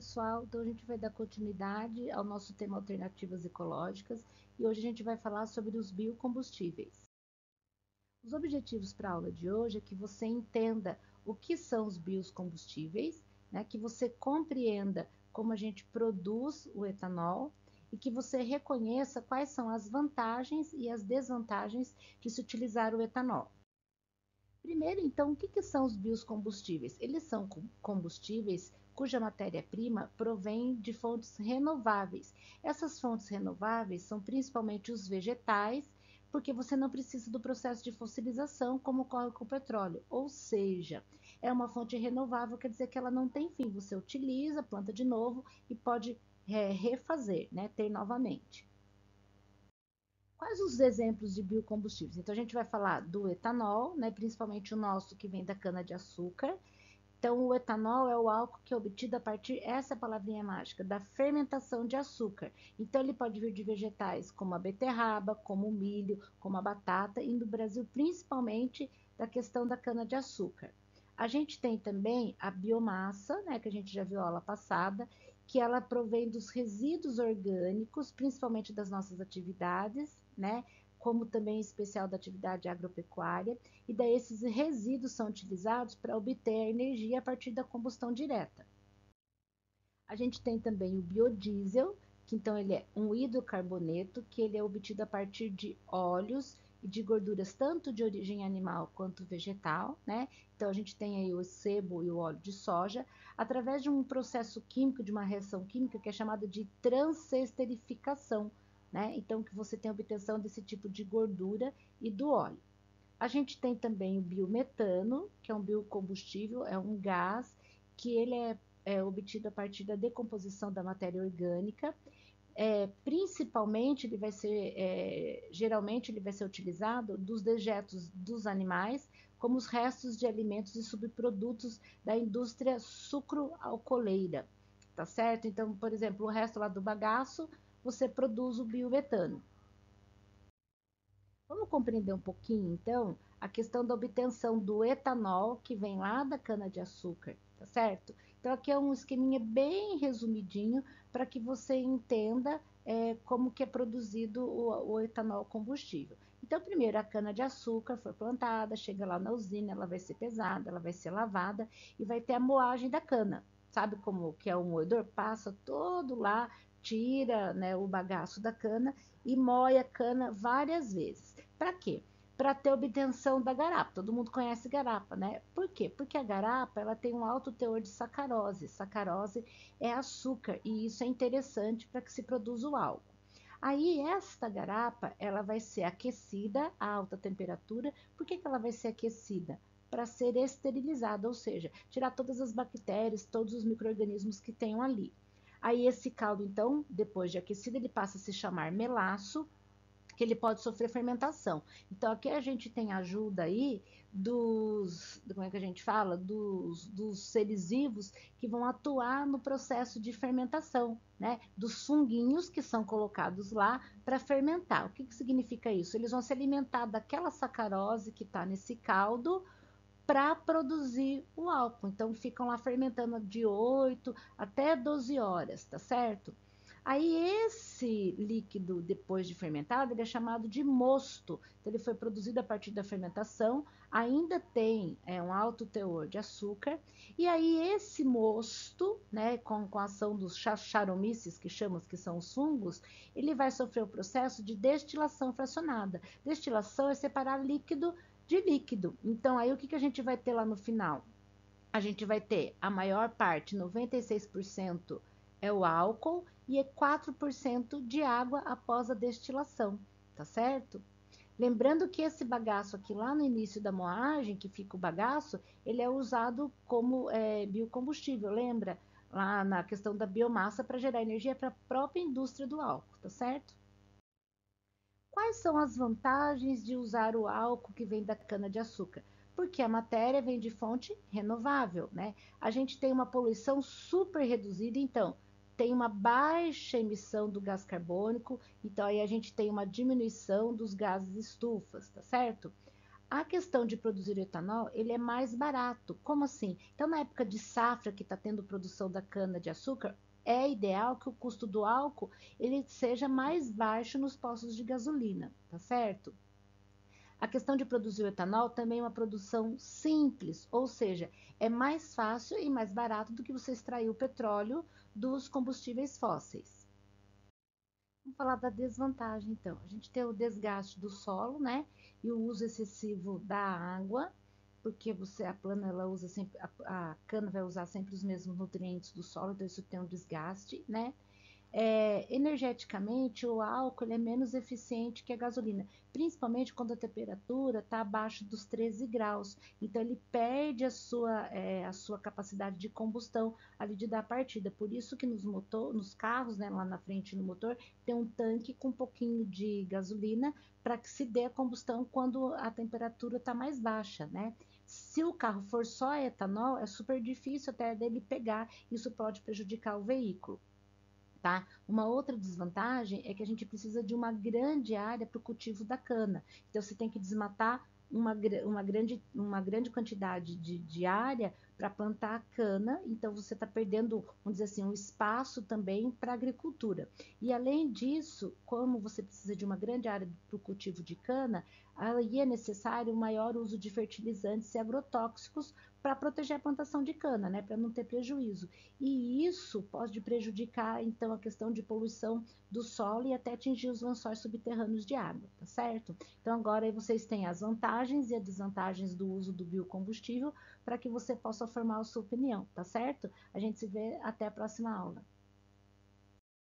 pessoal, então a gente vai dar continuidade ao nosso tema alternativas ecológicas e hoje a gente vai falar sobre os biocombustíveis. Os objetivos para a aula de hoje é que você entenda o que são os biocombustíveis, né, que você compreenda como a gente produz o etanol e que você reconheça quais são as vantagens e as desvantagens de se utilizar o etanol. Primeiro, então, o que são os biocombustíveis? Eles são combustíveis cuja matéria-prima provém de fontes renováveis. Essas fontes renováveis são principalmente os vegetais, porque você não precisa do processo de fossilização como ocorre com o petróleo. Ou seja, é uma fonte renovável, quer dizer que ela não tem fim. Você utiliza, planta de novo e pode refazer, né, ter novamente. Quais os exemplos de biocombustíveis? Então, a gente vai falar do etanol, né, principalmente o nosso que vem da cana-de-açúcar. Então, o etanol é o álcool que é obtido a partir, essa é a palavrinha mágica, da fermentação de açúcar. Então, ele pode vir de vegetais como a beterraba, como o milho, como a batata, e no Brasil, principalmente, da questão da cana-de-açúcar. A gente tem também a biomassa, né, que a gente já viu a aula passada, que ela provém dos resíduos orgânicos, principalmente das nossas atividades, né, como também em especial da atividade agropecuária, e daí esses resíduos são utilizados para obter a energia a partir da combustão direta. A gente tem também o biodiesel, que então ele é um hidrocarboneto, que ele é obtido a partir de óleos e de gorduras tanto de origem animal quanto vegetal, né? Então a gente tem aí o sebo e o óleo de soja, através de um processo químico, de uma reação química que é chamada de transesterificação, né? Então que você tem a obtenção desse tipo de gordura e do óleo. A gente tem também o biometano, que é um biocombustível, é um gás que ele é obtido a partir da decomposição da matéria orgânica. Principalmente, geralmente ele vai ser utilizado dos dejetos dos animais, como os restos de alimentos e subprodutos da indústria sucroalcooleira, tá certo? Então, por exemplo, o resto lá do bagaço, você produz o biometano. Vamos compreender um pouquinho, então, a questão da obtenção do etanol, que vem lá da cana-de-açúcar, tá certo? Então, aqui é um esqueminha bem resumidinho para que você entenda como que é produzido o etanol combustível. Então, primeiro, a cana-de-açúcar foi plantada, chega lá na usina, ela vai ser pesada, ela vai ser lavada e vai ter a moagem da cana. Sabe como que é o moedor? Passa todo lá, tira, né, o bagaço da cana e moe a cana várias vezes. Para quê? Para ter obtenção da garapa. Todo mundo conhece garapa, né? Por quê? Porque a garapa ela tem um alto teor de sacarose. Sacarose é açúcar e isso é interessante para que se produza o álcool. Aí esta garapa ela vai ser aquecida a alta temperatura. Por que ela vai ser aquecida? Para ser esterilizada, ou seja, tirar todas as bactérias, todos os micro-organismos que tenham ali. Aí esse caldo, então, depois de aquecido, ele passa a se chamar melaço, que ele pode sofrer fermentação. Então, aqui a gente tem ajuda aí como é que a gente fala? Dos seres vivos que vão atuar no processo de fermentação, né? Dos funguinhos que são colocados lá para fermentar. O que significa isso? Eles vão se alimentar daquela sacarose que está nesse caldo para produzir o álcool. Então, ficam lá fermentando de 8 até 12 horas, tá certo? Aí esse líquido, depois de fermentado, ele é chamado de mosto. Então, ele foi produzido a partir da fermentação, ainda tem um alto teor de açúcar. E aí esse mosto, né, com a ação dos Saccharomyces, que são os fungos, ele vai sofrer o processo de destilação fracionada. Destilação é separar líquido de líquido. Então, aí o que a gente vai ter lá no final? A gente vai ter a maior parte, 96%, é o álcool e é 4% de água após a destilação, tá certo? Lembrando que esse bagaço aqui lá no início da moagem, que fica o bagaço, ele é usado como biocombustível, lembra? Lá na questão da biomassa para gerar energia para a própria indústria do álcool, tá certo? Quais são as vantagens de usar o álcool que vem da cana-de-açúcar? Porque a matéria vem de fonte renovável, né? A gente tem uma poluição super reduzida, então tem uma baixa emissão do gás carbônico, então aí a gente tem uma diminuição dos gases estufas, tá certo? A questão de produzir etanol, ele é mais barato. Como assim? Então, na época de safra que está tendo produção da cana-de-açúcar, é ideal que o custo do álcool ele seja mais baixo nos postos de gasolina, tá certo? A questão de produzir o etanol também é uma produção simples, ou seja, é mais fácil e mais barato do que você extrair o petróleo dos combustíveis fósseis. Vamos falar da desvantagem, então. A gente tem o desgaste do solo, né? E o uso excessivo da água, porque a plana, ela usa sempre, a cana vai usar sempre os mesmos nutrientes do solo, então isso tem um desgaste, né? Energeticamente, o álcool ele é menos eficiente que a gasolina, principalmente quando a temperatura está abaixo dos 13 graus. Então, ele perde a sua capacidade de combustão ali de dar partida. Por isso que nos carros, né, lá na frente no motor, tem um tanque com um pouquinho de gasolina para que se dê a combustão quando a temperatura está mais baixa, né? Se o carro for só etanol, é super difícil até dele pegar, isso pode prejudicar o veículo. Tá? Uma outra desvantagem é que a gente precisa de uma grande área para o cultivo da cana. Então, você tem que desmatar uma grande quantidade de área para plantar a cana. Então, você está perdendo, vamos dizer assim, um espaço também para a agricultura. E, além disso, como você precisa de uma grande área para o cultivo de cana, aí é necessário o maior uso de fertilizantes e agrotóxicos para proteger a plantação de cana, né, para não ter prejuízo. E isso pode prejudicar, então, a questão de poluição do solo e até atingir os lençóis subterrâneos de água, tá certo? Então, agora aí vocês têm as vantagens e as desvantagens do uso do biocombustível para que você possa formar a sua opinião, tá certo? A gente se vê até a próxima aula.